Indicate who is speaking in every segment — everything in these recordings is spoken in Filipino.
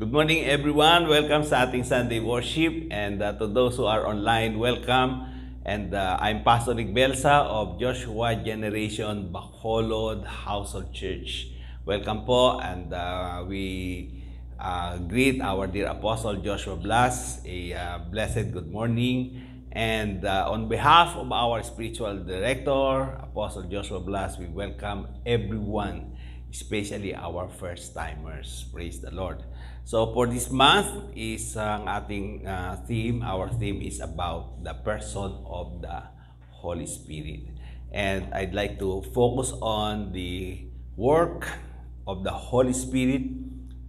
Speaker 1: Good morning everyone. Welcome sa ating Sunday worship, and to those who are online, welcome. And I'm Pastor Rick Belsa of Joshua Generation Bacolod Household Church. Welcome po, and we greet our dear Apostle Joshua Blas a blessed good morning. And on behalf of our spiritual director, Apostle Joshua Blas, we welcome everyone, especially our first-timers. Praise the Lord. So for this month is ang ating theme. Our theme is about the person of the Holy Spirit. And I'd like to focus on the work of the Holy Spirit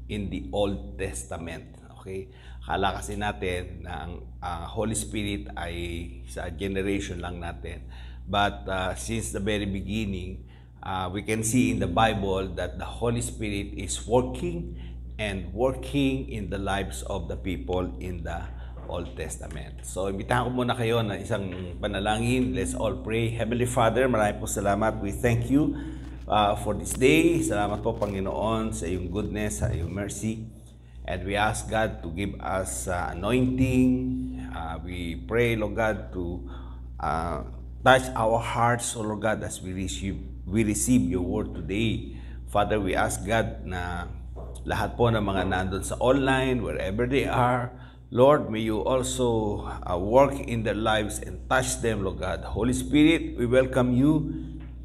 Speaker 1: in the Old Testament. Okay? Akala kasi natin na ang Holy Spirit ay sa generation lang natin. But since the very beginning, we can see in the Bible that the Holy Spirit is working in the lives of the people in the Old Testament. So, imbitahan ko muna kayo na isang panalangin. Let's all pray. Heavenly Father, maraming po salamat. We thank you for this day. Salamat po, Panginoon, sa iyong goodness, sa iyong mercy. And we ask God to give us anointing. We pray, Lord God, to touch our hearts, Lord God, as we receive your word today. Father, we ask God na lahat po ng mga nandun sa online, wherever they are, Lord, may you also work in their lives and touch them, Lord God. Holy Spirit, we welcome you.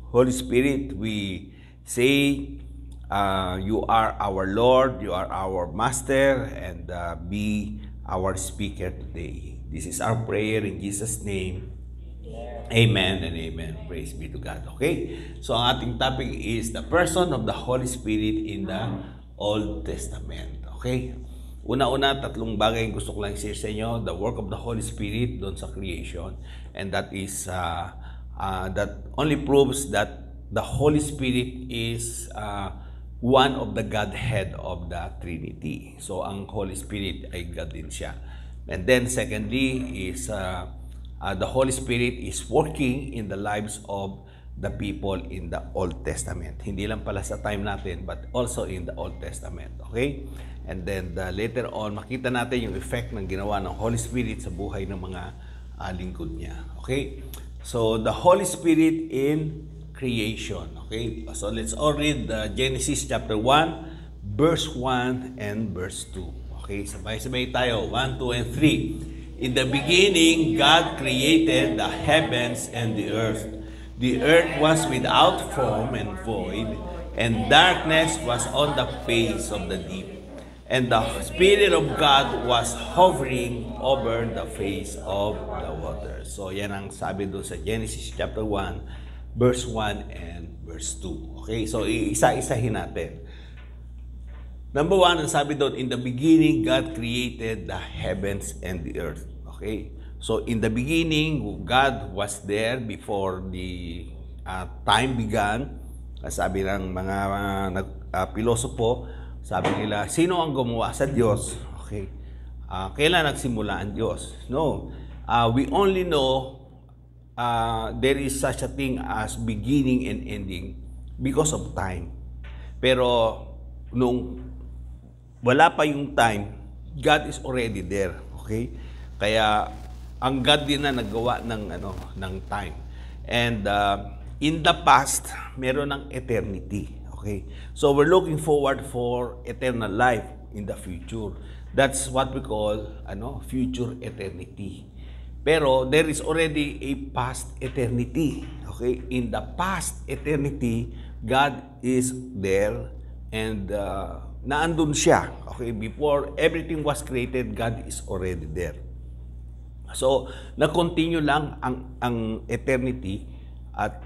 Speaker 1: Holy Spirit, we say you are our Lord, you are our Master, and be our speaker today. This is our prayer in Jesus' name. Amen and amen. Praise be to God. Okay? So, ang ating topic is the person of the Holy Spirit in the Old Testament. Okay? Una-una, tatlong bagay yung gusto ko lang share sa inyo. The work of the Holy Spirit doon sa creation. And that is, that only proves that the Holy Spirit is one of the Godhead of the Trinity. So, ang Holy Spirit ay God din siya. And then, secondly, is the Holy Spirit is working in the lives of the people in the Old Testament. Hindi lang pala sa time natin, but also in the Old Testament. Okay? And then later on, makita natin yung effect ng ginawa ng Holy Spirit sa buhay ng mga lingkod niya. Okay? So, the Holy Spirit in creation. Okay? So, let's all read Genesis chapter 1, verse 1 and verse 2. Okay? Sabay-sabay tayo. 1, 2, and 3. In the beginning, God created the heavens and the earth. The earth was without form and void, and darkness was on the face of the deep. And the Spirit of God was hovering over the face of the water. So, yan ang sabi doon sa Genesis chapter 1, verse 1 and verse 2. Okay? So, isa-isahin natin. Number 1, ang sabi doon, in the beginning, God created the heavens and the earth. Okay? So, in the beginning, God was there before the time began. Sabi ng mga pilosopo, sabi nila, sino ang gumawa sa Diyos? Okay. Kailan nagsimula ang Diyos? No. We only know there is such a thing as beginning and ending because of time. Pero, nung wala pa yung time, God is already there. Okay? Kaya, ang God din na naggawa ng time. And in the past, meron ng eternity. Okay? So we're looking forward for eternal life in the future. That's what we call future eternity. Pero there is already a past eternity. Okay? In the past eternity, God is there and naandun siya. Okay? Before everything was created, God is already there. So, na-continue lang ang eternity at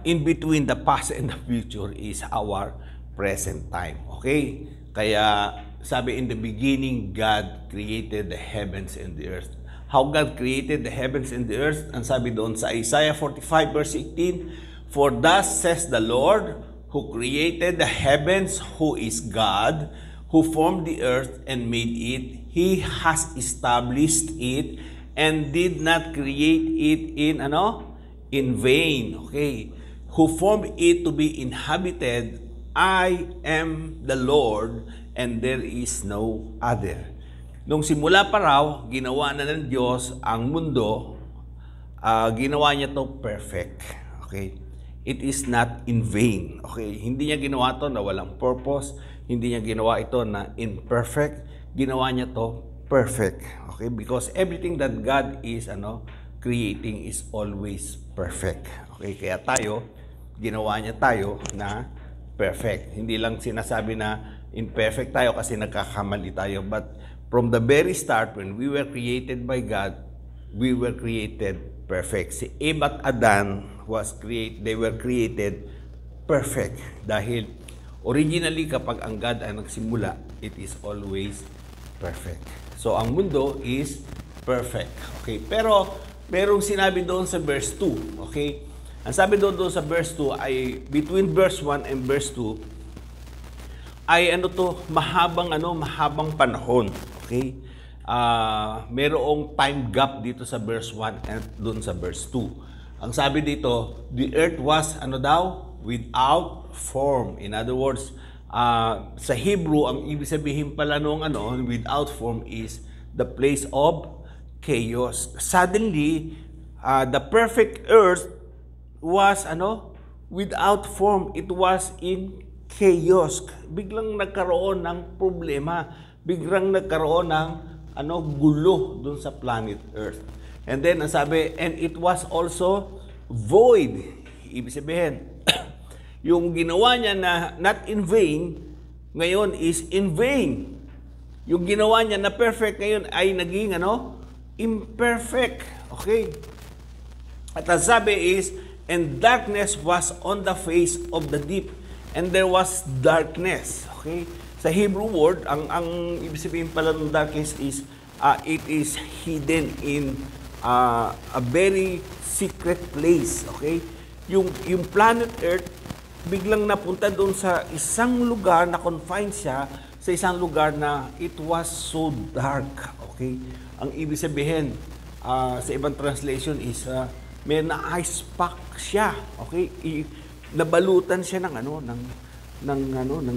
Speaker 1: in between the past and the future is our present time. Okay? Kaya, sabi in the beginning, God created the heavens and the earth. How God created the heavens and the earth? Ang sabi doon sa Isaiah 45 verse 18, For thus says the Lord, who created the heavens, who is God, who formed the earth and made it. He has established it and did not create it in vain. Okay? Who formed it to be inhabited. I am the Lord, and there is no other. Nung simula pa raw, ginawa na ng Diyos ang mundo, ginawa niya to perfect. Okay? It is not in vain. Okay? Hindi niya ginawa to na walang purpose. Hindi niya ginawa ito na imperfect. Ginawa niya to perfect. Okay? Because everything that God is creating is always perfect. Okay? Kaya tayo, ginawa niya tayo na perfect. Hindi lang sinasabi na imperfect tayo kasi nagkakamali tayo. But from the very start, when we were created by God, we were created perfect. Si Eve at Adan they were created perfect. Dahil originally, kapag ang God ay nagsimula, it is always perfect. So, ang mundo is perfect. Okay? Pero, merong sinabi doon sa verse 2. Okay? Ang sabi doon sa verse 2 ay, between verse 1 and verse 2, ay mahabang panahon. Okay? Merong time gap dito sa verse 1 and doon sa verse 2. Ang sabi dito, the earth was, without form. In other words, sa Hebrew, ang ibig sabihin pala nung without form is the place of chaos. Suddenly, the perfect earth was without form. It was in chaos. Biglang nagkaroon ng problema. Biglang nagkaroon ng gulo dun sa planet Earth. And then, ang sabi, and it was also void. Ibig sabihin, yung ginawa niya na not in vain, ngayon is in vain. Yung ginawa niya na perfect ngayon ay naging imperfect. Okay? At ang sabi is, and darkness was on the face of the deep. And there was darkness. Okay? Sa Hebrew word, ang ibig sabihin pala ng darkness is, it is hidden in a very secret place. Okay? Yung planet Earth, biglang napunta doon sa isang lugar na confined siya, sa isang lugar na it was so dark. Okay? Ang ibig sabihin, sa ibang translation is, may na-ice pack siya. Okay? Nabalutan siya ng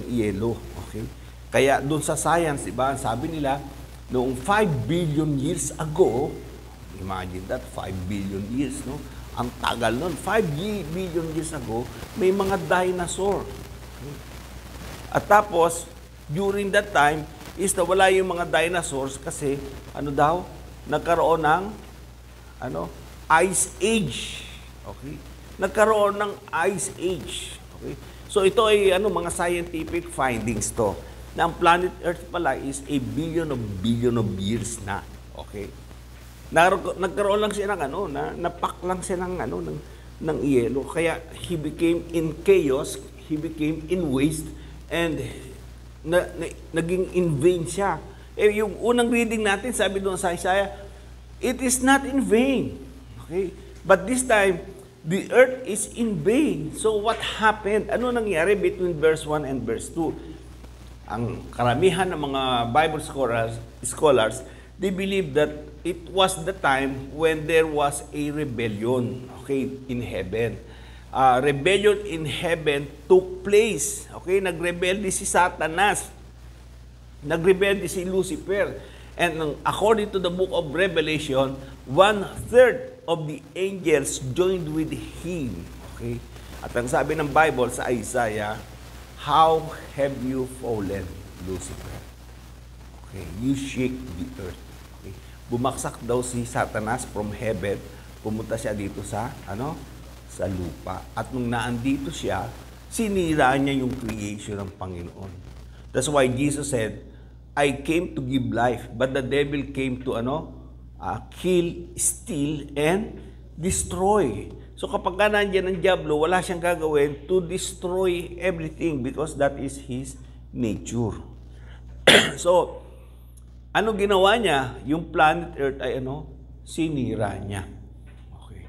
Speaker 1: yelo. Okay? Kaya doon sa science, diba, sabi nila, noong 5 billion years ago, imagine that, 5 billion years, no? Ang tagal nun, 5 billion years ago, may mga dinosaur. Okay? At tapos, during that time, is nawala yung mga dinosaurs kasi, nagkaroon ng, Ice Age. Okay? Nagkaroon ng Ice Age. Okay? So ito ay mga scientific findings to. Na ang planet Earth pala is a billion of years na. Okay? Nagkaroon lang siya ng napak lang siya ng yelo. Kaya he became in chaos, he became in waste, and naging in vain siya. Yung unang reading natin, sabi doon sa Isaiah, it is not in vain. Okay? But this time, the earth is in vain. So what happened? Ano nangyari between verse 1 and verse 2? Ang karamihan ng mga Bible scholars, they believe that it was the time when there was a rebellion, okay, in heaven. Rebellion in heaven took place. Okay, nagrebelde si Satanas. Nagrebelde si Lucifer. And according to the book of Revelation, 1/3 of the angels joined with him. Okay? At ang sabi ng Bible sa Isaiah, how have you fallen, Lucifer? Okay, you shake the earth. Okay? Bumaksak daw si Satanas from heaven, pumunta siya dito sa sa lupa. At nung naandito siya, sinira niya yung creation ng Panginoon. That's why Jesus said, I came to give life, but the devil came to kill, steal, and destroy. So kapag nandiyan ang diablo, wala siyang gagawin to destroy everything because that is his nature. So, ano ginawa niya? Yung planet Earth ay sinira niya. Okay.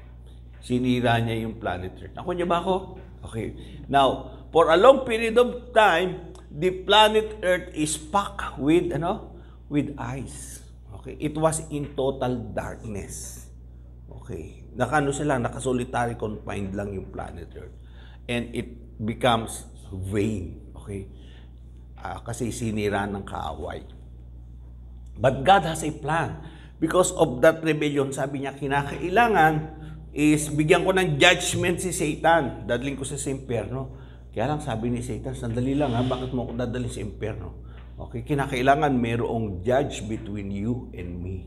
Speaker 1: Sinira niya yung planet Earth. Ako niya ba ako? Okay. Now, for a long period of time, the planet Earth is packed with ice. Okay, it was in total darkness. Okay, nakasolitary confined lang yung planet Earth, and it becomes vain. Okay, kasi sinira ng kaaway. But God has a plan. Because of that rebellion, sabi niya, kinakailangan is bigyan ko ng judgment si Satan. Dadalhin ko sa impyerno. Kaya lang sabi ni Satan, sandali lang bakit mo ako dadalhin sa impyerno? Okay, kinakailangan mayroong judge between you and me.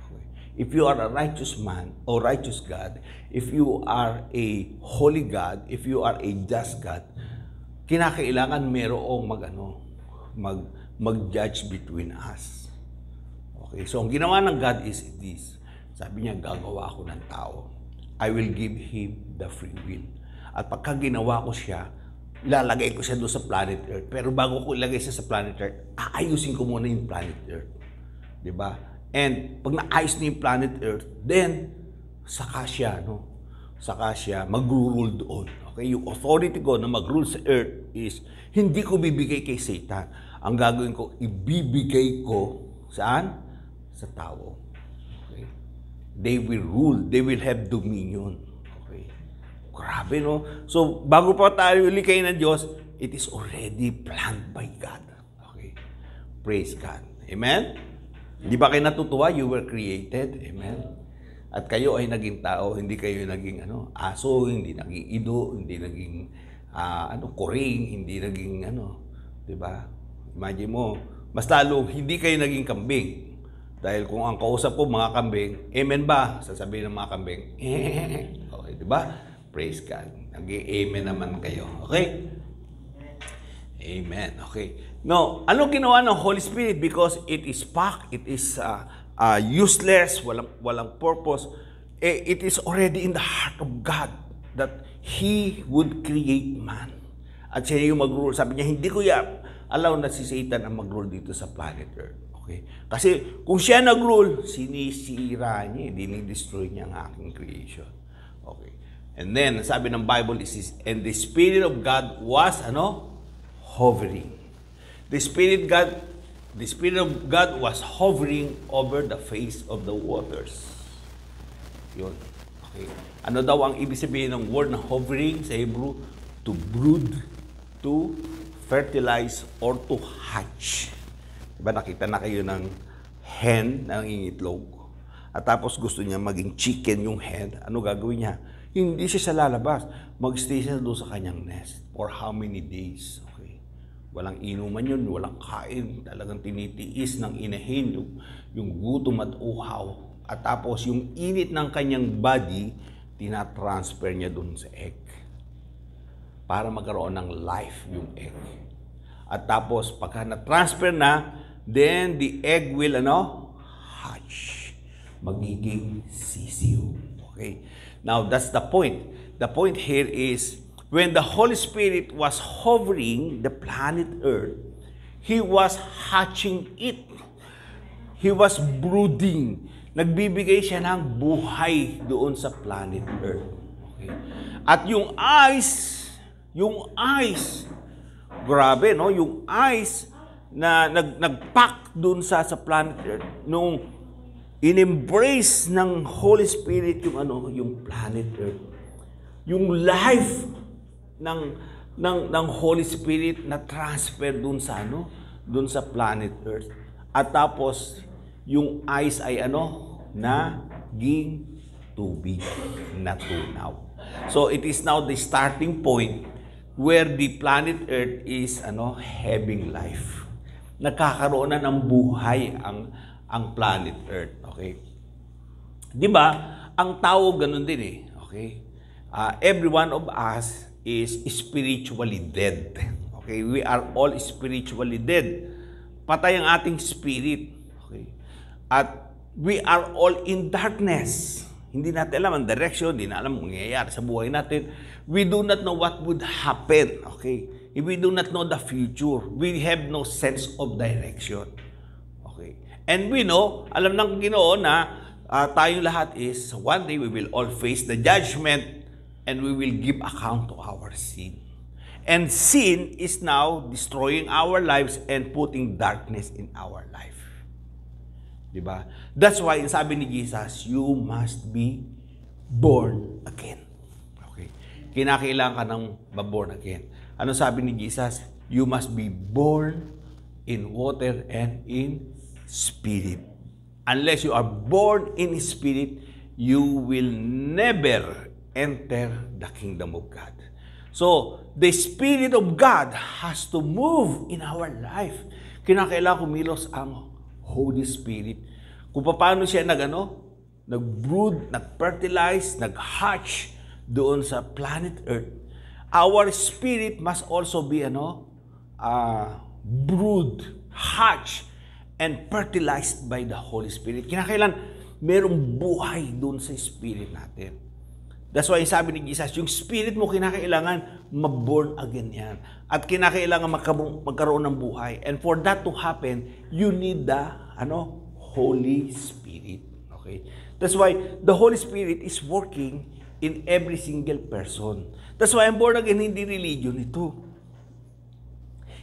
Speaker 1: Okay. If you are a righteous man or righteous God, if you are a holy God, if you are a just God, kinakailangan mayroong mag-judge between us. Okay, so ang ginawa ng God is this. Sabi niya, gagawa ako ng tao. I will give him the free will. At pagka ginawa ko siya, ilalagay ko siya doon sa planet Earth. Pero bago ko ilagay siya sa planet Earth, aayusin ko muna yung planet Earth. Diba? And pag naayos na yung planet Earth, then, saka siya mag-rule doon. Okay? Yung authority ko na mag-rule sa Earth is, hindi ko bibigay kay Satan. Ang gagawin ko, ibibigay ko, saan? Sa tao. Okay? They will rule. They will have dominion. Okay? Grabe, no? So, bago pa tayo likay ng Diyos, it is already planned by God. Okay? Praise God. Amen? Di ba kayo natutuwa? You were created. Amen? At kayo ay naging tao, hindi kayo naging aso, hindi naging ido, hindi naging kuring, hindi naging di ba? Imagine mo, mas lalo, hindi kayo naging kambing. Dahil kung ang kausap ko mga kambing, amen ba? Sasabihin ng mga kambing, okay, di ba? Praise God. Nag-amen naman kayo. Okay? Amen. Okay. No, ano ginawa ng Holy Spirit? Because it is packed, it is useless, walang purpose. It is already in the heart of God that He would create man. At siya yung mag-rule. Sabi niya, hindi ko allow na si Satan ang mag-rule dito sa planet Earth. Okay? Kasi kung siya nag-rule, sinisira niya, dinidestroy niya ang aking creation. Okay. And then, sabi ng Bible is, and the Spirit of God was, hovering. The Spirit of God was hovering over the face of the waters. Yun. Okay. Ano daw ang ibig sabihin ng word na hovering sa Hebrew? To brood, to fertilize, or to hatch. Diba nakita na kayo ng hen na nangingitlog? At tapos gusto niya maging chicken yung hen. Ano gagawin niya? Hindi siya lalabas. Mag-stay siya doon sa kanyang nest. For how many days? Okay. Walang inuman yun, walang kain. Talagang tinitiis ng inahin yung gutom at uhaw. At tapos yung init ng kanyang body, tinatransfer niya doon sa egg. Para magkaroon ng life yung egg. At tapos pagka na-transfer na, then the egg will hatch. Magiging sisiw. Okay. Now, that's the point. The point here is, when the Holy Spirit was hovering the planet Earth, He was hatching it. He was brooding. Nagbibigay siya ng buhay doon sa planet Earth. Okay? At yung ice, grabe, no? Yung ice na nagpack doon sa planet Earth, nung in-embrace ng Holy Spirit yung planet Earth. Yung life ng Holy Spirit na transfer dun sa planet Earth. At tapos yung ice ay naging tubig na tunaw. So it is now the starting point where the planet Earth is having life. Nagkakaroon na ng buhay ang planet Earth. Okay? 'Di ba? Ang tao ganun din Okay? Every one of us is spiritually dead. Okay? We are all spiritually dead. Patay ang ating spirit. Okay? At we are all in darkness. Hindi natin alam ang direction, hindi natin alam ang mangyayari sa buhay natin. We do not know what would happen. Okay? We do not know the future. We have no sense of direction. Okay? And we know, alam ng Ginoo na tayong lahat is, one day we will all face the judgment and we will give account to our sin. And sin is now destroying our lives and putting darkness in our life. Diba? That's why, sabi ni Jesus, you must be born again. Okay? Kinakailangan ka ng born again. Ano sabi ni Jesus? You must be born in water and in spirit. Unless you are born in spirit, you will never enter the kingdom of God. So, the Spirit of God has to move in our life. Kinakailangan kumilos ang Holy Spirit. Kung paano siya nag-brood, nag-fertilize, nag-hatch doon sa planet Earth, our spirit must also be brood, hatch, and fertilized by the Holy Spirit. Kinakailangan merong buhay doon sa spirit natin. That's why sabi ni Jesus, yung spirit mo kinakailangan ma-born again yan. At kinakailangan magkaroon ng buhay. And for that to happen, you need the Holy Spirit. Okay? That's why the Holy Spirit is working in every single person. That's why ang born again, hindi religion ito.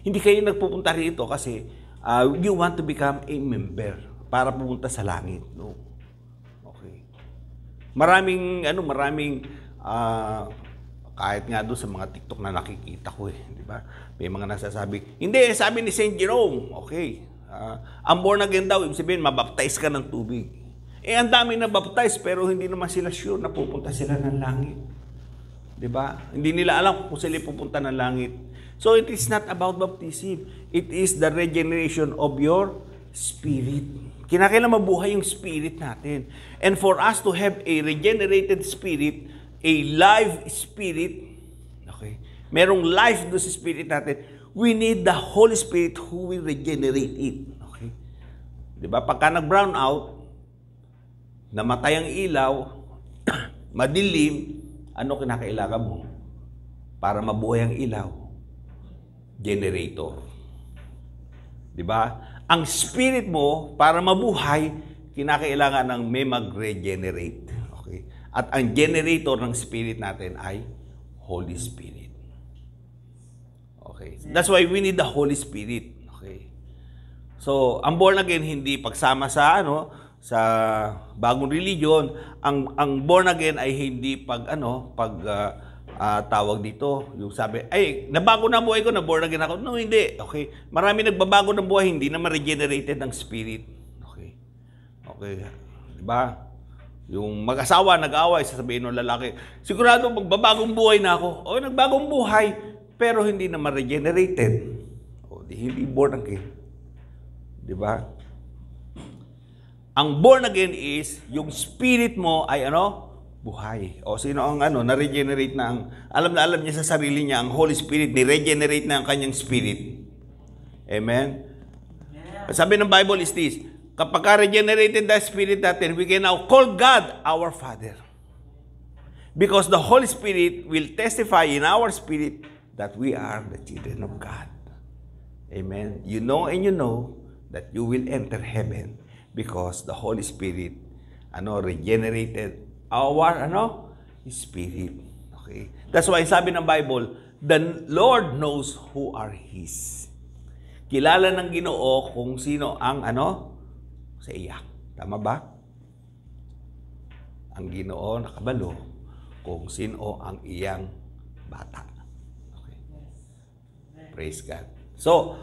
Speaker 1: Hindi kayo nagpupunta rito kasi you want to become a member para pumunta sa langit. No? Maraming kahit nga doon sa mga TikTok na nakikita ko di ba? May mga nagsasabi, hindi, sabi ni Saint Jerome, okay, ang born again daw, ibig sabihin, mabaptize ka ng tubig. Ang dami na baptize, pero hindi naman sila sure na pupunta sila ng langit. Di ba? Hindi nila alam kung sila pupunta ng langit. So, it is not about baptism. It is the regeneration of your spirit. Kinakailangan mabuhay yung spirit natin. And for us to have a regenerated spirit, a live spirit, okay, merong life doon sa spirit natin, we need the Holy Spirit who will regenerate it. Okay? Diba? Pagka nag-brown out, namatay ang ilaw, madilim, ano kinakailangan mo? Para mabuhay ang ilaw? Generator. Diba? Ang spirit mo, para mabuhay, kinakailangan ng may mag-regenerate. Okay? At ang generator ng spirit natin ay Holy Spirit. Okay? That's why we need the Holy Spirit. Okay? So, ang born again, hindi pagsama sa bagong religion. Ang born again ay hindi tawag dito, yung sabi, ay, nabago na buhay ko, na-born again ako. No, hindi. Okay. Marami nagbabago ng buhay, hindi naman regenerated ng spirit. Okay. Okay. Diba? Yung mag-asawa, nag-away, sasabihin ng lalaki, sigurado magbabagong buhay na ako. O, nagbagong buhay, pero hindi naman regenerated. O, hindi born again. Diba? Ang born again is, yung spirit mo ay buhay. O sino ang na-regenerate na alam niya sa sarili niya, ang Holy Spirit, ni-regenerate na ang kanyang spirit. Amen? Yeah. Sabi ng Bible is this, kapag ka-regenerated the spirit natin, we can now call God our Father. Because the Holy Spirit will testify in our spirit that we are the children of God. Amen? You know and you know that you will enter heaven because the Holy Spirit regenerated our spirit. Okay? That's why sabi ng Bible, the Lord knows who are His. Kilala ng Ginoo kung sino ang sa iya. Tama ba? Ang Ginoo nakabalo kung sino ang iyang bata. Okay. Praise God. So,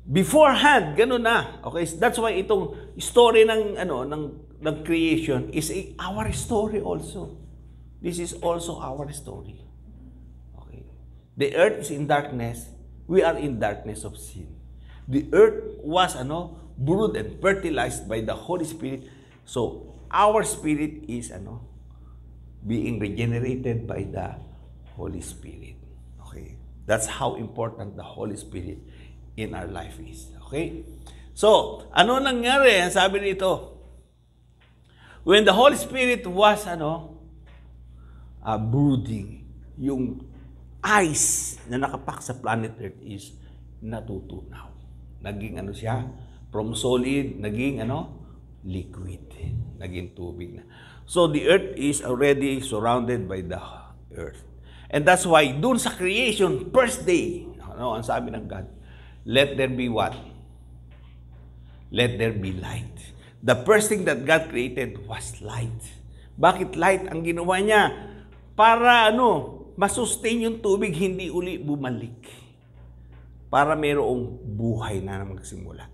Speaker 1: beforehand, ganun na. Okay? That's why itong story ng creation is our story also. This is also our story. Okay. The earth is in darkness. We are in darkness of sin. The earth was brewed and fertilized by the Holy Spirit. So our spirit is being regenerated by the Holy Spirit. Okay. That's how important the Holy Spirit in our life is. Okay. So ano nangyari? Sabi nito, when the Holy Spirit was brooding, yung ice na nakapak sa planet Earth is natutunaw. Naging siya, from solid, naging liquid. Naging tubig na. So the earth is already surrounded by the earth. And that's why dun sa creation, first day, ang sabi ng God, let there be what? Let there be light. The first thing that God created was light. Bakit light ang ginawa niya? Para masustain yung tubig, hindi uli bumalik. para mayroong buhay na magsimula.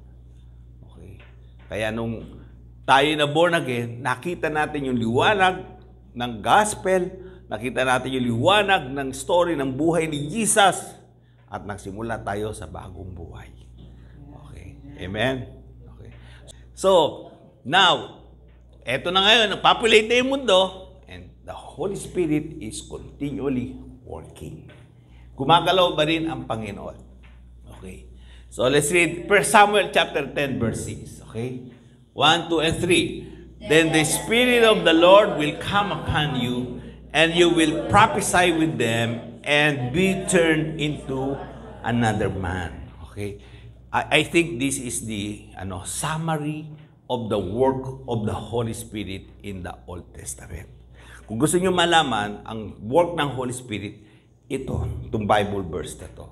Speaker 1: Okay. Kaya nung tayo na born again, nakita natin yung liwanag ng gospel, nakita natin yung liwanag ng story ng buhay ni Jesus, at nagsimula tayo sa bagong buhay. Okay. Amen? Okay. So, now, eto na ngayon, nagpopulate na yung mundo, and the Holy Spirit is continually working. Gumagalaw ba rin ang Panginoon? Okay. So, let's read 1 Samuel chapter 10, verse 6. Okay. 1, 2, and 3. Then the Spirit of the Lord will come upon you, and you will prophesy with them, and be turned into another man. Okay? I think this is the summary of the work of the Holy Spirit in the Old Testament. Kung gusto niyo malaman ang work ng Holy Spirit, itong Bible verse na to.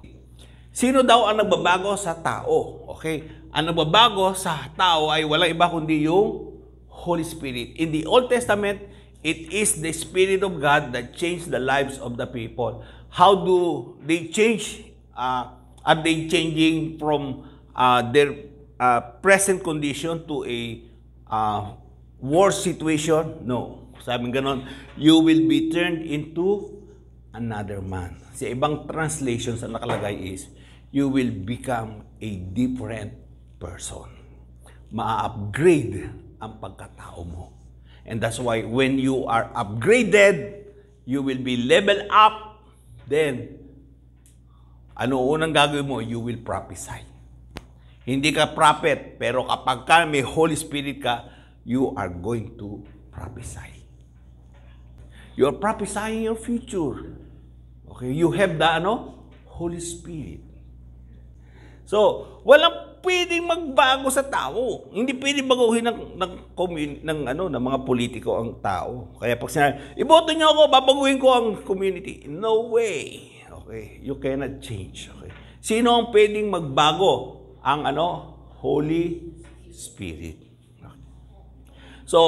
Speaker 1: Sino daw ang nagbabago sa tao? Okay? Ang nagbabago sa tao ay walang iba kundi yung Holy Spirit. In the Old Testament, it is the Spirit of God that changed the lives of the people. How do they change? Are they changing from their present condition to a worse situation? No. Sabi ganon, you will be turned into another man. Sa ibang translations ang nakalagay is, you will become a different person. Ma-upgrade ang pagkatao mo. And that's why when you are upgraded, you will be leveled up. Then, ano unang gagawin mo? You will prophesy. Hindi ka prophet, pero kapag ka may Holy Spirit ka, you are going to prophesy. You are prophesying your future. Okay, you have the Holy Spirit. So, walang pwedeng magbago sa tao. Hindi pwedeng baguhin ng mga politiko ang tao. Kaya pag sinabi, iboto niyo ako, babaguhin ko ang community. No way. Okay, you cannot change. Okay. Sino ang pwedeng magbago? Ang Holy Spirit. Okay. So,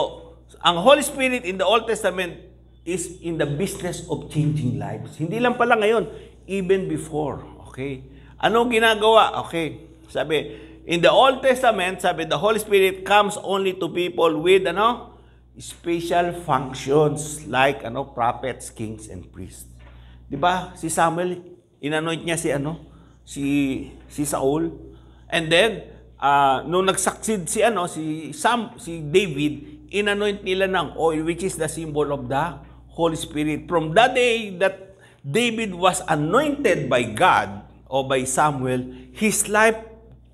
Speaker 1: ang Holy Spirit in the Old Testament is in the business of changing lives. Hindi lang pala ngayon, even before. Okay? Anong ginagawa? Okay. Sabi, in the Old Testament, sabi, the Holy Spirit comes only to people with, special functions like, prophets, kings, and priests. Diba? Si Samuel, inanoint niya si Saul. And then, nung nag-succeed si David, inanoint nila ng oil, which is the symbol of the Holy Spirit. From that day that David was anointed by God o by Samuel, his life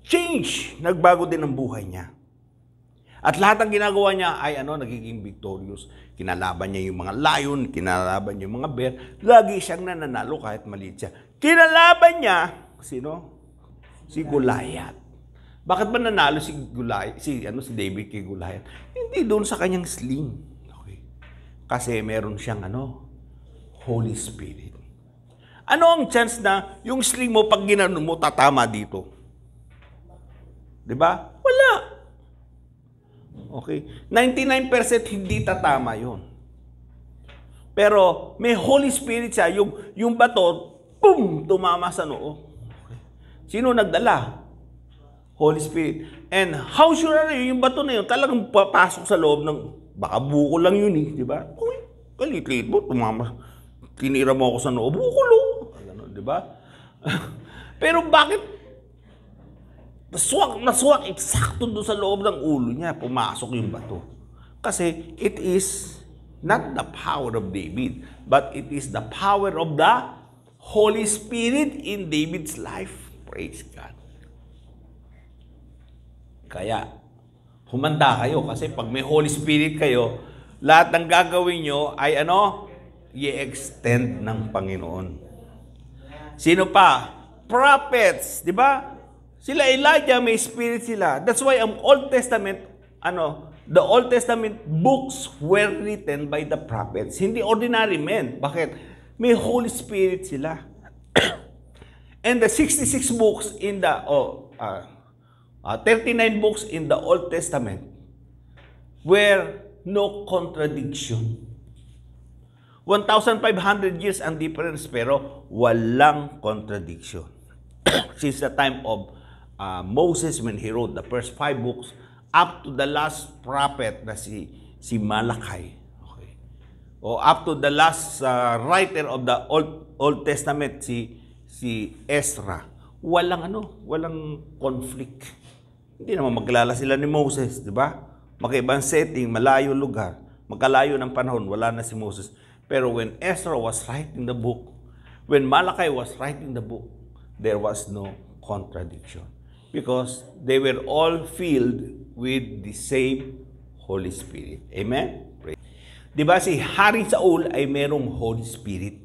Speaker 1: changed. Nagbago din ang buhay niya. At lahat ng ginagawa niya ay nagiging victorious. Kinalaban niya yung mga lion, kinalaban niya yung mga bear. Lagi siyang nananalo kahit maliit siya. Kinalaban niya, sino? Si Goliath. Bakit ba nanalo si David kay Goliath? Hindi doon sa kanyang sling. Okay. Kasi meron siyang Holy Spirit. Ano ang chance na yung sling mo pag ginanon mo tatama dito? 'Di ba? Wala. Okay. 99% hindi tatama 'yon. Pero may Holy Spirit siya, yung bato, boom, tumama sa noo. Okay. Sino nagdala? Holy Spirit. And how sure are you, yung bato na yun, talagang papasok sa loob ng, baka buko lang yun di ba? Uy, kalit-lit mo, tumama. Tinira mo ako sa noo, buko lang. Di ba? Pero bakit? Naswak, eksakto doon sa loob ng ulo niya, pumasok yung bato. Kasi it is not the power of David, but it is the power of the Holy Spirit in David's life. Praise God. Kaya, humanda kayo kasi pag may Holy Spirit kayo, lahat ng gagawin nyo ay i-extend ng Panginoon. Sino pa? Prophets, di ba? Sila Elijah, may spirit sila. That's why ang Old Testament, the Old Testament books were written by the prophets. Hindi ordinary men. Bakit? May Holy Spirit sila. And the 66 books in the 39 books in the Old Testament were no contradiction. 1,500 years ang difference pero walang contradiction. since the time of Moses when he wrote the first 5 books up to the last prophet na si Malachi. Okay. O up to the last writer of the Old Testament si Ezra. Walang conflict. Hindi naman magkalala sila ni Moses, di ba? Magkaibang setting, malayo lugar, magkalayo ng panahon, wala na si Moses. Pero when Ezra was writing the book, when Malachi was writing the book, there was no contradiction. Because they were all filled with the same Holy Spirit. Amen? Di ba si Haring Saul ay merong Holy Spirit.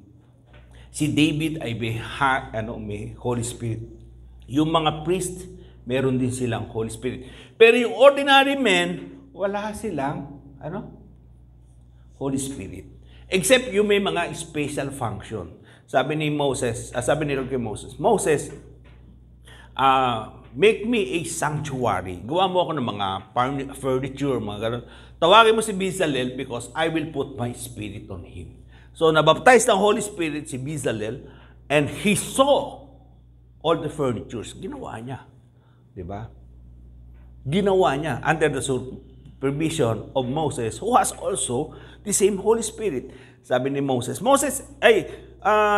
Speaker 1: Si David ay may Holy Spirit. Yung mga priest, meron din silang Holy Spirit. Pero yung ordinary men, wala silang Holy Spirit. Except yung may mga special function. Sabi ni Lord kay Moses, Moses, make me a sanctuary. Gawa mo ako ng mga furniture, mga ganun. Tawagin mo si Bezalel because I will put my spirit on him. So, nabaptize ng Holy Spirit si Bezalel and he saw all the furnitures. Ginawa niya. Diba? Ginawa niya under the supervision of Moses who has also the same Holy Spirit. Sabi ni Moses,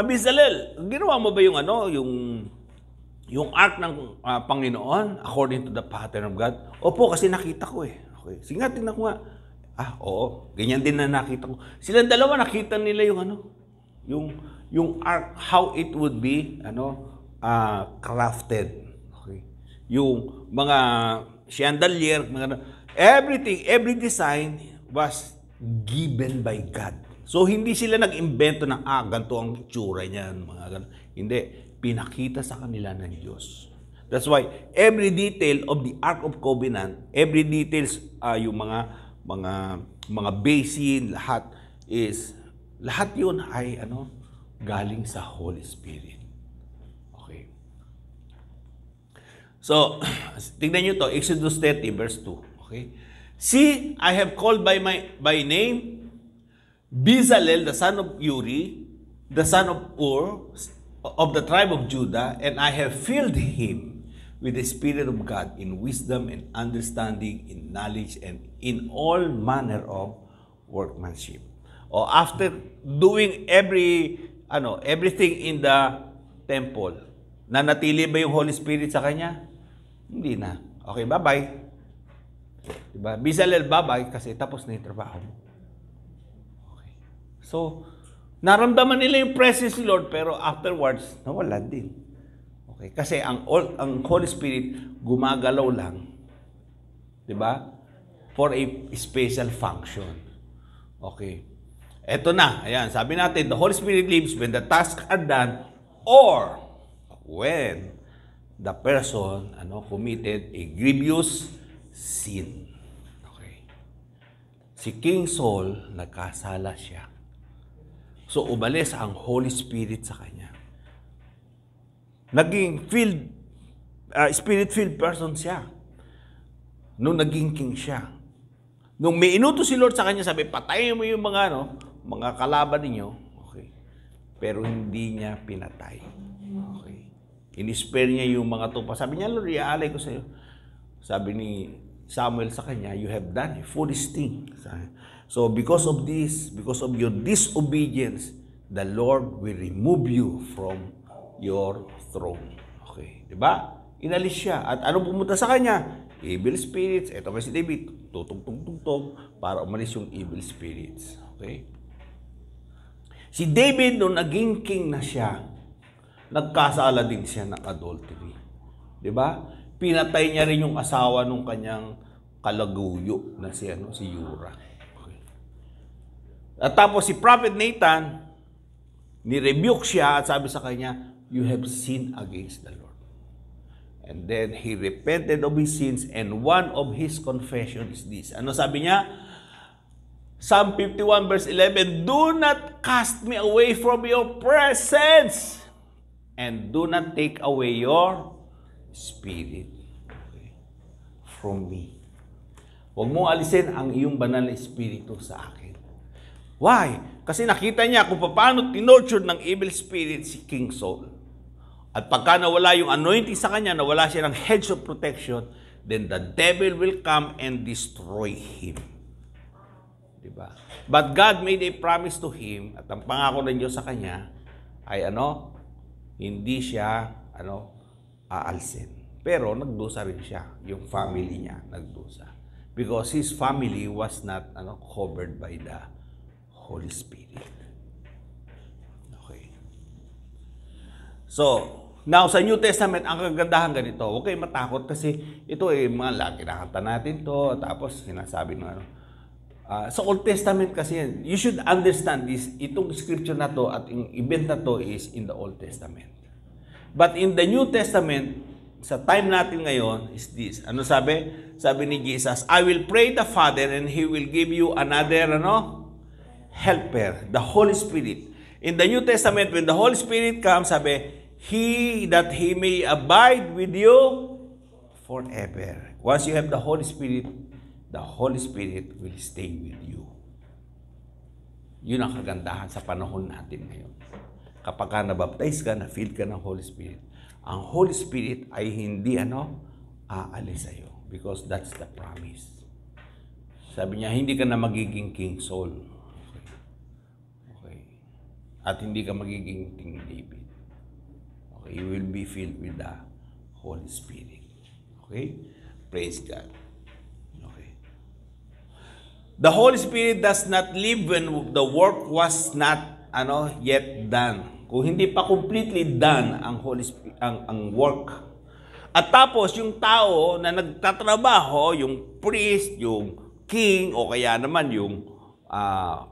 Speaker 1: Bezalel, ginawa mo ba yung ark ng Panginoon according to the pattern of God? Opo, kasi nakita ko eh. Okay. Sige nga, tingnan ko nga. Oo. Ganyan din na nakita ko. Silang dalawa nakita nila yung ark, how it would be crafted. Okay. Yung mga chandelier, everything, every design was given by God. So, hindi sila nag-invento ng, ganito ang itsura niyan, mga ganun. Hindi. Pinakita sa kanila ng Diyos. That's why, every detail of the Ark of Covenant, every details, yung mga basin, lahat yun ay, galing sa Holy Spirit. Okay. So, tignan nyo to, Exodus 30, verse 2. Okay. See, I have called by name, Bezalel, the son of Uri, the son of Ur, of the tribe of Judah, and I have filled him with the Spirit of God in wisdom and understanding, in knowledge, and in all manner of workmanship. O after doing everything in the temple, nanatili ba yung Holy Spirit sa kanya? Hindi na. Okay, bye-bye. Diba? Bezalel, bye-bye, kasi tapos na yung trabaho mo. Okay. So, naramdaman nila yung presence ni Lord, pero afterwards, nawala din. Okay? Kasi ang Holy Spirit, gumagalaw lang. Diba? For a special function. Okay. Eto na. Ayan, sabi natin, the Holy Spirit lives when the tasks are done or when the person committed a grievous sin. Okay. Si King Saul, nagkasala siya. So, umalis ang Holy Spirit sa kanya. Naging spirit-filled person siya. Nung naging king siya. Nung may inutos si Lord sa kanya, sabi, patayin mo yung mga kalaban ninyo. Okay. Pero hindi niya pinatay. Okay. In-spare niya yung mga tupa. Sabi niya, Lord, iaalay ko sa iyo. Sabi ni Samuel sa kanya, you have done a foolish thing. So, because of this, because of your disobedience, the Lord will remove you from your throne. Okay. Diba? Inalis siya. At anong pumunta sa kanya? Evil spirits. Ito kasi si David, tutug-tug-tug para umalis yung evil spirits. Okay? Si David, nung naging king na siya, nagkasala din siya ng adultery. Diba? Pinatay niya rin yung asawa nung kanyang kalaguyo na si Uriah. At tapos si Prophet Nathan, ni-rebuke siya at sabi sa kanya, you have sinned against the Lord. And then he repented of his sins, and one of his confessions is this. Ano sabi niya? Psalm 51 verse 11, do not cast me away from your presence, and do not take away your spirit from me. Huwag mong alisin ang iyong banal na espiritu sa akin. Why? Kasi nakita niya kung paano tinorture ng evil spirit si King Saul. At pagka nawala yung anointing sa kanya, nawala siya ng hedge of protection, then the devil will come and destroy him. Diba? But God made a promise to him, at ang pangako ng Diyos sa kanya ay hindi siya aalsin. Pero nagdusa rin siya, yung family niya nagdusa. Because his family was not covered by the Holy Spirit. Okay. So, now, sa New Testament, ang kagandahan ganito, huwag kayong matakot kasi ito mga lagi kinakanta natin to, tapos sinasabi ng sa Old Testament kasi, you should understand this, itong scripture na to at yung event na to is in the Old Testament. But in the New Testament, sa time natin ngayon is this. Ano sabi? Sabi ni Jesus, I will pray the Father and He will give you another, helper, the Holy Spirit. In the New Testament, when the Holy Spirit comes, sabi, that He may abide with you forever. Once you have the Holy Spirit will stay with you. Yun ang kagandahan sa panahon natin ngayon. Kapag ka nabaptize ka, na-filled ka ng Holy Spirit, ang Holy Spirit ay hindi aalis sa'yo. Because that's the promise. Sabi niya, hindi ka na magiging King Saul. Okay. At hindi ka magiging King David. You will be filled with the Holy Spirit. Okay? Praise God. Okay. The Holy Spirit does not live when the work was not yet done. Kung hindi pa completely done ang Holy Spirit, ang work. At tapos yung tao na nagtatrabaho, yung priest, yung king, o kaya naman yung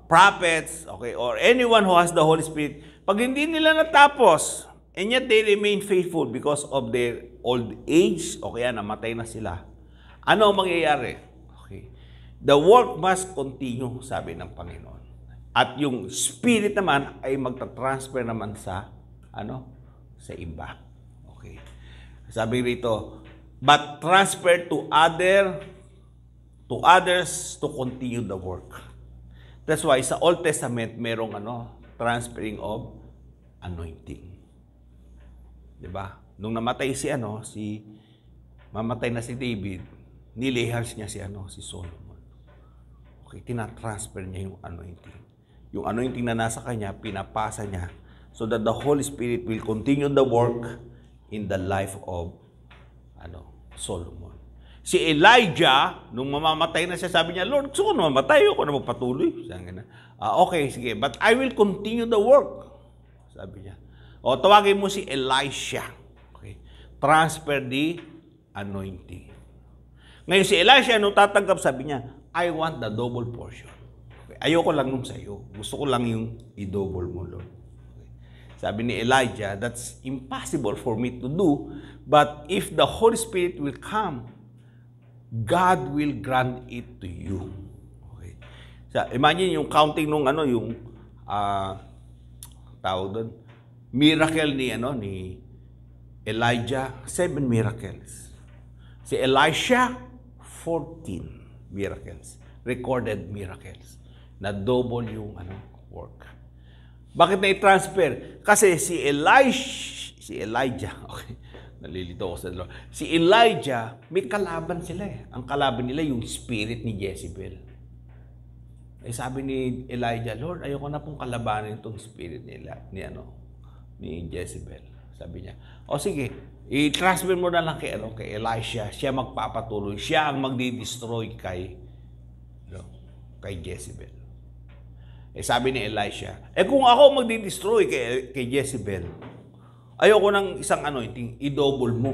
Speaker 1: prophets, okay, or anyone who has the Holy Spirit, pag hindi nila natapos, and yet they remain faithful because of their old age o kaya namatay na sila. Ano ang mangyayari? Okay. The work must continue, sabi ng Panginoon. At yung spirit naman ay magta-transfer naman sa iba. Okay. Sabi rito, but transfer to others to continue the work. That's why sa Old Testament merong transferring of anointing. Diba? Nung namatay mamatay na si David, nilihars niya si Solomon. Okay, tina-transfer niya yung anointing. Yung anointing na nasa kanya, pinapasa niya so that the Holy Spirit will continue the work in the life of Solomon. Si Elijah, nung mamamatay na siya, sabi niya, Lord, gusto ko na mamatay, ako na magpatuloy. Okay, sige, but I will continue the work. Sabi niya. O, tawagin mo si Elisha. Okay. Transfer the anointing. Ngayon si Elisha, nung tatanggap, sabi niya, I want the double portion. Okay. Ayoko lang nung sa'yo. Gusto ko lang yung i-double mo, Lord. Okay. Sabi ni Elijah, that's impossible for me to do, but if the Holy Spirit will come, God will grant it to you. Okay. So, imagine yung counting nung tawag doon, miracle ni Elijah, 7 miracles. Si Elisha, 14 miracles. Recorded miracles. Na double yung work. Bakit na i-transfer? Kasi si Elijah, okay, nalilito ako sa dalawa. Si Elijah, may kalaban sila eh. Ang kalaban nila yung spirit ni Jezebel. Sabi ni Elijah, Lord, ayoko na pong kalabanin itong spirit ni Jezebel. Sabi niya, o sige, i-transfer mo na lang kay Elisha. Siya magpapatuloy. Siya ang magdi-destroy kay Jezebel. Sabi ni Elisha, kung ako magdi-destroy kay Jezebel, ayoko ng isang anointing, i-double mo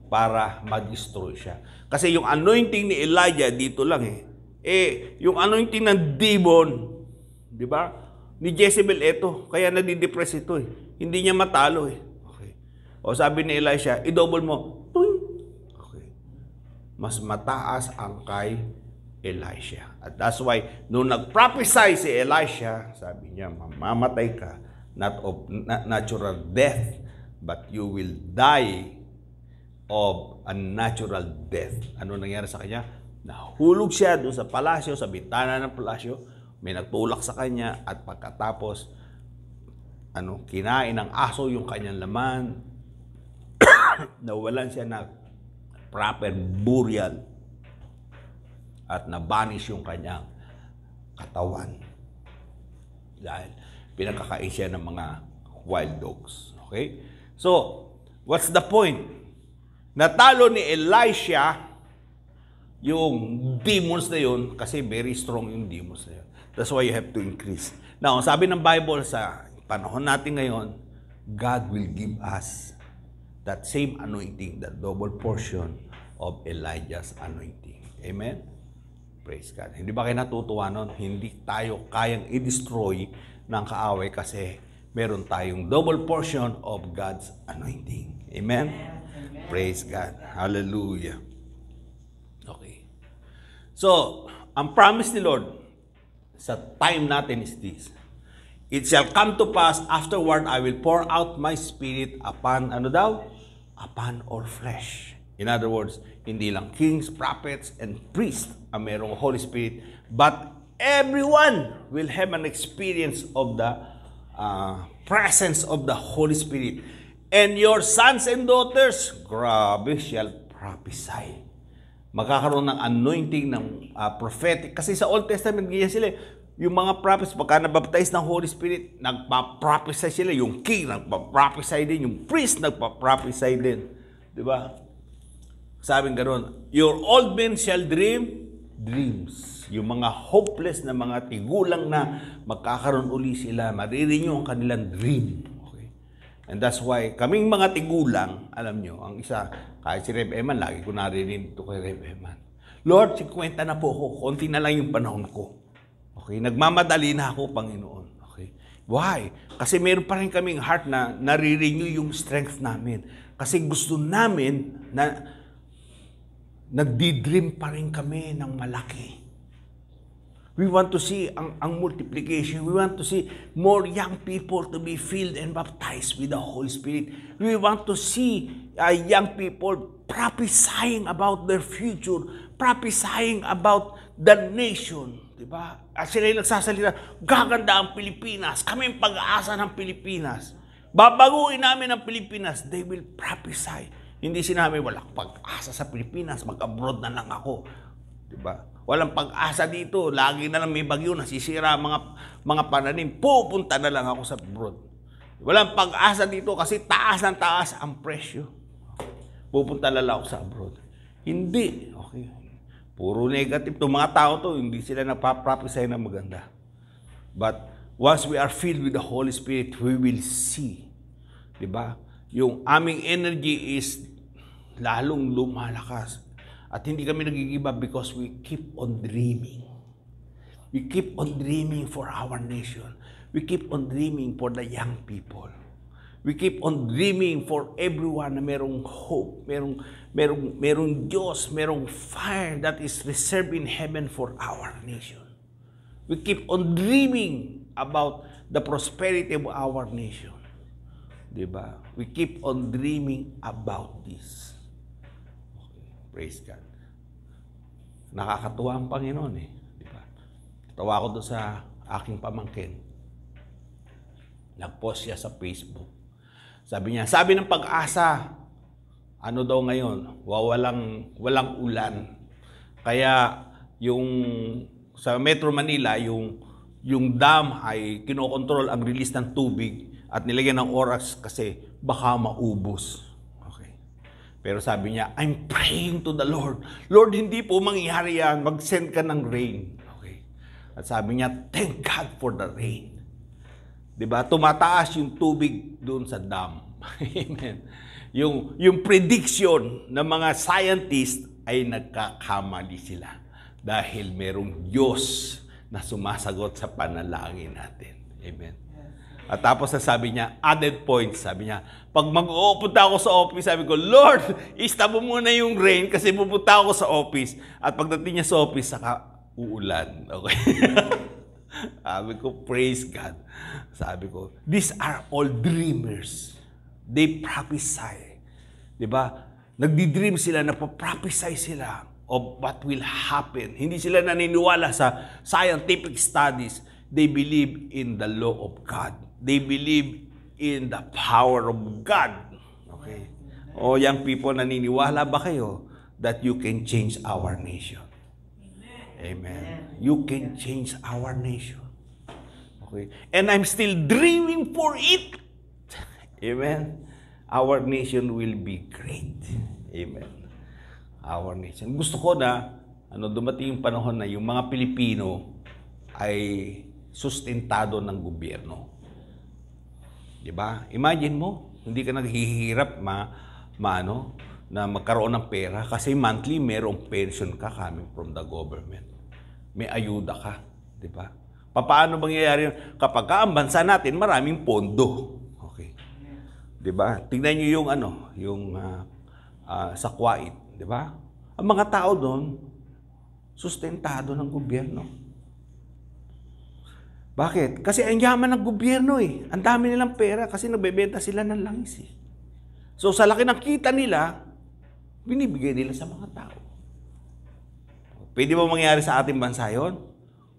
Speaker 1: para mag-destroy siya. Kasi yung anointing ni Elijah dito lang yung anointing ng demon, di ba? Ni Jezebel kaya nadidepress ito Hindi niya matalo Okay. O sabi ni Elisha, i-double mo. Okay. Mas mataas ang kay Elisha. At that's why, nung nag-prophesy si Elisha, sabi niya, mamamatay ka, not of natural death, but you will die of a natural death. Ano nangyari sa kanya? Nahulog siya doon sa palasyo, sa bintana ng palasyo, may nagtulak sa kanya, at pagkatapos, kinain ng aso yung kanyang laman, nawalan siya ng proper burial, at nabanish yung kanyang katawan. Dahil pinagkakain siya ng mga wild dogs. Okay? So, what's the point? Natalo ni Elisha yung demons na yun kasi very strong yung demons na yun. That's why you have to increase. Now, sabi ng Bible sa panahon natin ngayon, God will give us that same anointing, that double portion of Elijah's anointing. Amen? Praise God. Hindi ba kayo natutuwa nun? Hindi tayo kayang i-destroy ng kaaway kasi meron tayong double portion of God's anointing. Amen? Amen. Praise God. Hallelujah. Okay. So, ang promise ni Lord sa time natin is this. It shall come to pass afterward I will pour out my spirit upon, upon all flesh. In other words, hindi lang kings, prophets, and priests ang merong Holy Spirit, but everyone will have an experience of the presence of the Holy Spirit. And your sons and daughters, grabe, shall prophesy. Magkakaroon ng anointing ng prophetic. Kasi sa Old Testament, ganyan sila. Yung mga prophets, pagka nabaptize ng Holy Spirit, nagpa-prophesy sila. Yung king, nagpa-prophesy din. Yung priest, nagpa-prophesy din. Diba? Sabing gano'n, your old men shall dream dreams. Yung mga hopeless na mga tigulang na magkakaroon uli sila, marirenew ang kanilang dream. Okay? And that's why, kaming mga tigulang, alam nyo, ang isa, kahit si Rev Eman, lagi ko narinig ito kay Rev Eman. Lord, 50 na po ako, konti na lang yung panahon ko. Okay? Nagmamadali na ako, Panginoon. Okay? Why? Kasi meron pa rin kaming heart na nare-renew yung strength namin. Kasi gusto namin na nagdi-dream pa rin kami ng malaki. We want to see ang multiplication. We want to see more young people to be filled and baptized with the Holy Spirit. We want to see young people prophesying about their future, prophesying about the nation. Diba? At sila yung nagsasalita, gaganda ang Pilipinas. Kami ang pag-aasa ng Pilipinas. Babaguhin namin ang Pilipinas. They will prophesy. Hindi sinabi, walang pag-asa sa Pilipinas, mag-abroad na lang ako. Diba? Walang pag-asa dito, lagi na lang may bagyo, nasisira mga pananim, pupunta na lang ako sa abroad. Walang pag-asa dito kasi taas ng taas ang presyo. Pupunta na lang ako sa abroad. Hindi. Okay. Puro negative. Itong mga tao to, hindi sila napaprophesy na maganda. But once we are filled with the Holy Spirit, we will see. Diba? Yung aming energy is lalong lumalakas. At hindi kami nagigiba because we keep on dreaming. We keep on dreaming for our nation. We keep on dreaming for the young people. We keep on dreaming for everyone na merong hope, merong Diyos, merong fire that is reserved in heaven for our nation. We keep on dreaming about the prosperity of our nation. Diba? We keep on dreaming about this. Okay. Praise God. Nakakatuwa ang Panginoon eh. Diba? Tawa ko doon sa aking pamangkin. Nag-post siya sa Facebook. Sabi niya, sabi ng Pag-asa, ano daw ngayon? Walang ulan. Kaya yung sa Metro Manila, yung dam ay kinokontrol ang release ng tubig at nilagyan ng oras kasi baka maubos. Okay. Pero sabi niya, I'm praying to the Lord. Lord, hindi po mangyayari yan. Mag-send ka ng rain. Okay. At sabi niya, thank God for the rain. Diba? Tumataas yung tubig doon sa dam. Amen. Yung prediction ng mga scientists ay nagkakamali sila. Dahil merong Diyos na sumasagot sa panalangin natin. Amen. At tapos sabi niya, added points, sabi niya, pag mag-uupunta ako sa office, sabi ko, Lord, istop mo muna yung rain kasi pupunta ako sa office. At pagdating niya sa office, saka uulan. Okay? Sabi ko, praise God. Sabi ko, these are all dreamers. They prophesy. Diba? Nagdi-dream sila, napaprophesy sila of what will happen. Hindi sila naniniwala sa scientific studies. They believe in the law of God. They believe in the power of God. Okay? O young people, naniniwala ba kayo that you can change our nation? Amen. You can change our nation. Okay? And I'm still dreaming for it. Amen. Our nation will be great. Amen. Our nation. Gusto ko na dumating yung panahon na yung mga Pilipino ay sustentado ng gobyerno. Diba? Imagine mo, hindi ka naghihirap na magkaroon ng pera kasi monthly merong pension ka coming from the government. May ayuda ka. Diba? Paano mangyayari yun? Kapag ang bansa natin, maraming pondo. Okay. Diba? Tingnan nyo yung sa Kuwait. Diba? Ang mga tao doon, sustentado ng gobyerno. Bakit? Kasi ang yaman ng gobyerno eh. Ang dami nilang pera kasi nagbebenta sila ng langis eh. So sa laki ng kita nila, binibigay nila sa mga tao. Pwede ba mangyari sa ating bansa yun?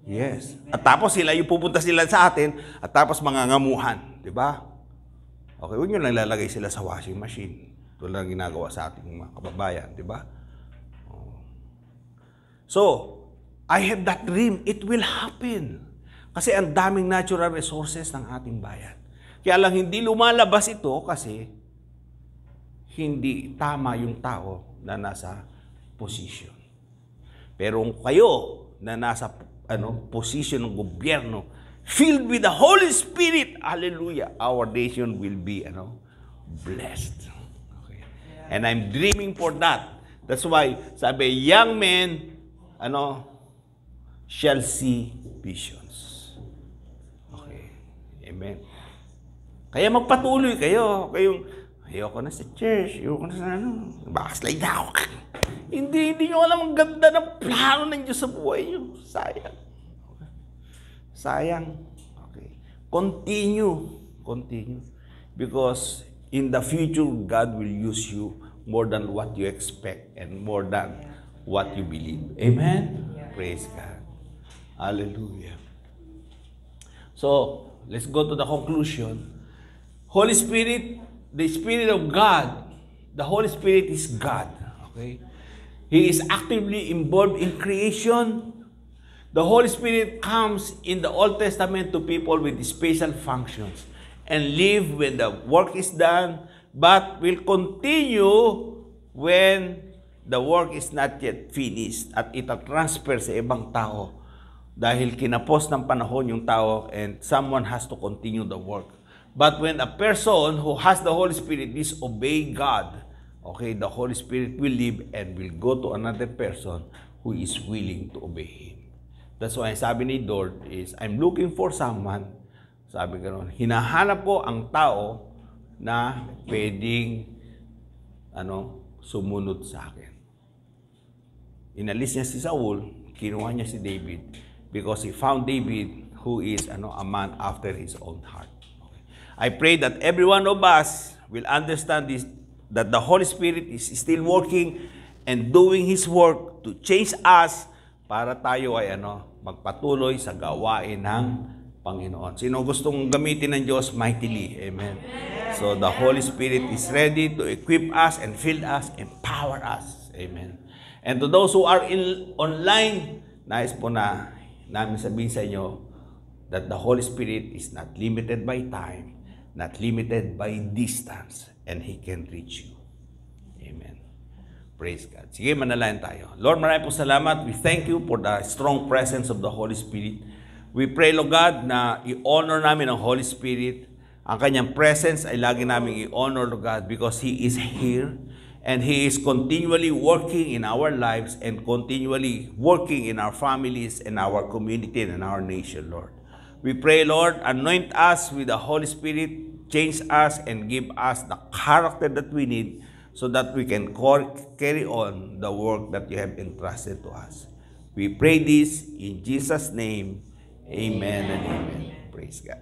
Speaker 1: Yes. At tapos yung pupunta sila sa atin at tapos mangangamuhan. Diba? Okay, huwag nyo lang lalagay sila sa washing machine. Ito lang ginagawa sa ating mga kababayan. Diba? So, I have that dream. It will happen. Kasi ang daming natural resources ng ating bayan. Kaya lang hindi lumalabas ito kasi hindi tama yung tao na nasa position. Pero kung kayo na nasa position ng gobyerno, filled with the Holy Spirit, hallelujah, our nation will be blessed. Okay. And I'm dreaming for that. That's why sabi, young men shall see visions. Amen. Kaya magpatuloy kayo. Ayoko na sa church. Ayoko na sa backslide na ako. Hindi nyo alam ang ganda ng plano ng Diyos sa buhay nyo. Sayang. Okay. Sayang. Okay. Continue. Because in the future, God will use you more than what you expect and more than what you believe. Amen? Praise God. Hallelujah. So, let's go to the conclusion. Holy Spirit, the Spirit of God, the Holy Spirit is God. Okay? He is actively involved in creation. The Holy Spirit comes in the Old Testament to people with special functions and live when the work is done, but will continue when the work is not yet finished at ita-transfer sa ibang tao. Dahil kinapos ng panahon yung tao and someone has to continue the work. But when a person who has the Holy Spirit disobey God, okay, the Holy Spirit will leave and will go to another person who is willing to obey Him. That's why sabi ni Lord is, I'm looking for someone, sabi gano'n, hinahanap ko ang tao na pwedeng sumunod sa akin. Inalis niya si Saul, kinuha niya si David, because he found David who is a man after his own heart. Okay. I pray that every one of us will understand this, that the Holy Spirit is still working and doing His work to change us para tayo ay magpatuloy sa gawain ng Panginoon. Sino gustong gamitin ng Diyos mightily? Amen. So the Holy Spirit is ready to equip us and fill us, empower us. Amen. And to those who are online, nais po na namin sabihin sa inyo that the Holy Spirit is not limited by time, not limited by distance, and He can reach you. Amen. Praise God. Sige, manalangin tayo. Lord, maraming po salamat. We thank you for the strong presence of the Holy Spirit. We pray, Lord God, na i-honor namin ang Holy Spirit. Ang kanyang presence ay lagi namin i-honor, Lord God, because He is here. And He is continually working in our lives and continually working in our families and our community and our nation, Lord. We pray, Lord, anoint us with the Holy Spirit, change us and give us the character that we need so that we can carry on the work that you have entrusted to us. We pray this in Jesus' name. Amen and amen. Praise God.